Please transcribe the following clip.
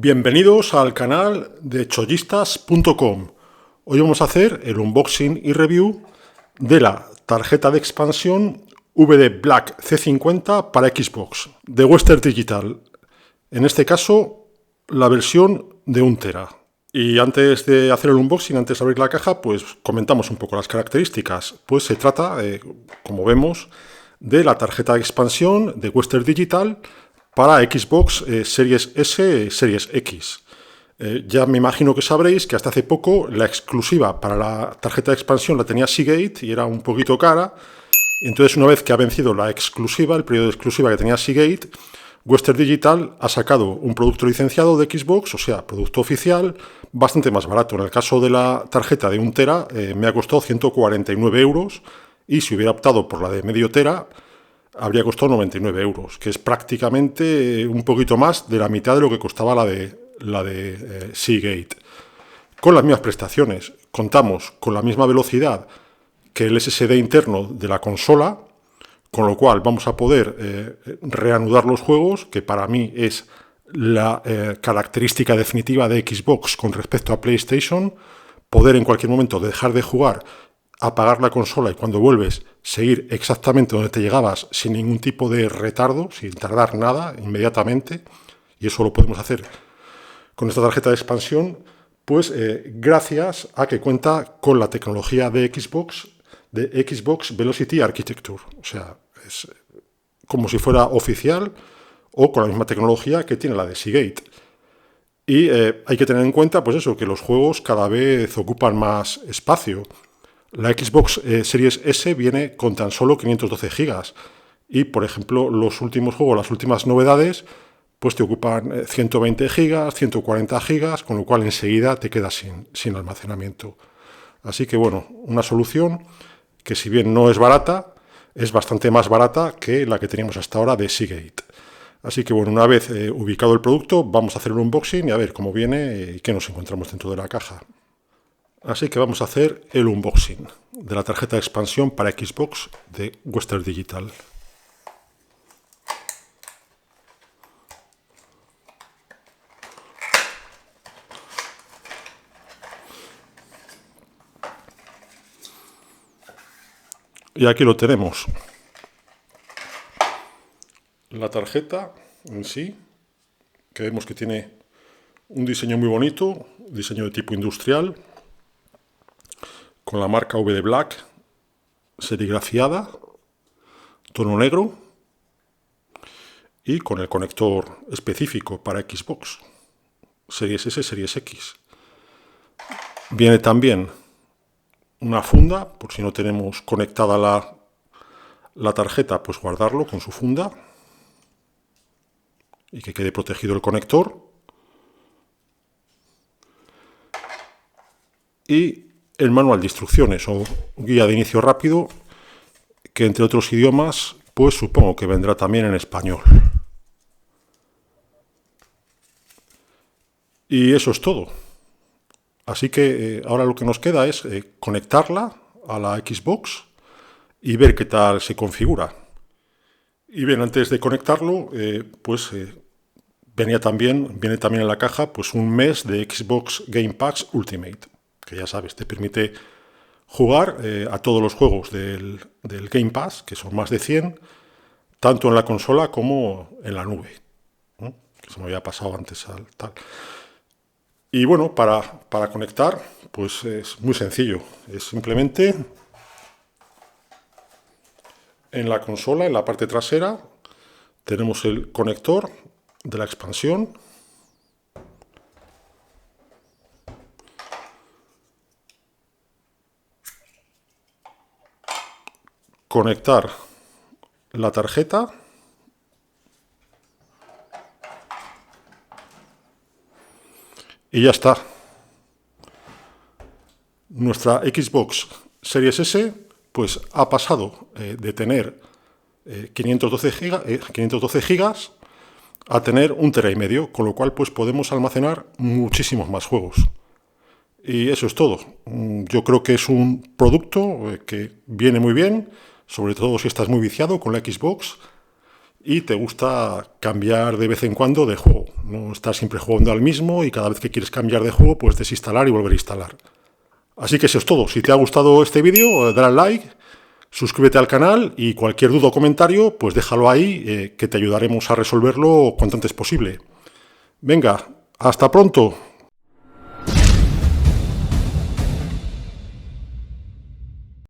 Bienvenidos al canal de chollistas.com. Hoy vamos a hacer el unboxing y review de la tarjeta de expansión VD Black C50 para Xbox de Western Digital. En este caso, la versión de 1 tera. Y antes de hacer el unboxing, antes de abrir la caja, pues comentamos un poco las características. Pues se trata, como vemos, de la tarjeta de expansión de Western Digital para Xbox Series S, Series X. Ya me imagino que sabréis que hasta hace poco la exclusiva para la tarjeta de expansión la tenía Seagate y era un poquito cara. Entonces, una vez que ha vencido la exclusiva, el periodo de exclusiva que tenía Seagate, Western Digital ha sacado un producto licenciado de Xbox, o sea, producto oficial, bastante más barato. En el caso de la tarjeta de 1 tera me ha costado 149 euros y si hubiera optado por la de medio tera habría costado 99 euros, que es prácticamente un poquito más de la mitad de lo que costaba la de Seagate. Con las mismas prestaciones, contamos con la misma velocidad que el SSD interno de la consola, con lo cual vamos a poder reanudar los juegos, que para mí es la característica definitiva de Xbox con respecto a PlayStation, poder en cualquier momento dejar de jugar, apagar la consola y cuando vuelves seguir exactamente donde te llegabas sin ningún tipo de retardo, sin tardar nada, inmediatamente, y eso lo podemos hacer con esta tarjeta de expansión, pues gracias a que cuenta con la tecnología de Xbox Velocity Architecture, o sea, es como si fuera oficial o con la misma tecnología que tiene la de Seagate. Y hay que tener en cuenta, pues eso, que los juegos cada vez ocupan más espacio. La Xbox Series S viene con tan solo 512 GB y, por ejemplo, los últimos juegos, las últimas novedades, pues te ocupan 120 GB, 140 GB, con lo cual enseguida te quedas sin almacenamiento. Así que, bueno, una solución que si bien no es barata, es bastante más barata que la que teníamos hasta ahora de Seagate. Así que, bueno, una vez ubicado el producto, vamos a hacer un unboxing y a ver cómo viene y qué nos encontramos dentro de la caja. Así que vamos a hacer el unboxing de la tarjeta de expansión para Xbox de Western Digital. Y aquí lo tenemos. La tarjeta en sí, que vemos que tiene un diseño muy bonito, diseño de tipo industrial, con la marca VD Black serigrafiada, tono negro y con el conector específico para Xbox Series S, Series X. Viene también una funda, por si no tenemos conectada la tarjeta, pues guardarlo con su funda y que quede protegido el conector. Y el manual de instrucciones o guía de inicio rápido, que entre otros idiomas, pues supongo que vendrá también en español. Y eso es todo. Así que ahora lo que nos queda es conectarla a la Xbox y ver qué tal se configura. Y bien, antes de conectarlo, viene también en la caja pues un mes de Xbox Game Pass Ultimate, que ya sabes, te permite jugar a todos los juegos del Game Pass, que son más de 100, tanto en la consola como en la nube, ¿no? Que se me había pasado antes al tal. Y bueno, para conectar, pues es muy sencillo. Es simplemente en la consola, en la parte trasera, tenemos el conector de la expansión. Conectar la tarjeta. Y ya está. Nuestra Xbox Series S pues ha pasado de tener 512 gigas a tener 1,5 TB, con lo cual pues podemos almacenar muchísimos más juegos. Y eso es todo. Yo creo que es un producto que viene muy bien, sobre todo si estás muy viciado con la Xbox, y te gusta cambiar de vez en cuando de juego. No estar siempre jugando al mismo y cada vez que quieres cambiar de juego, pues desinstalar y volver a instalar. Así que eso es todo. Si te ha gustado este vídeo, dale al like, suscríbete al canal y cualquier duda o comentario, pues déjalo ahí, que te ayudaremos a resolverlo cuanto antes posible. Venga, hasta pronto.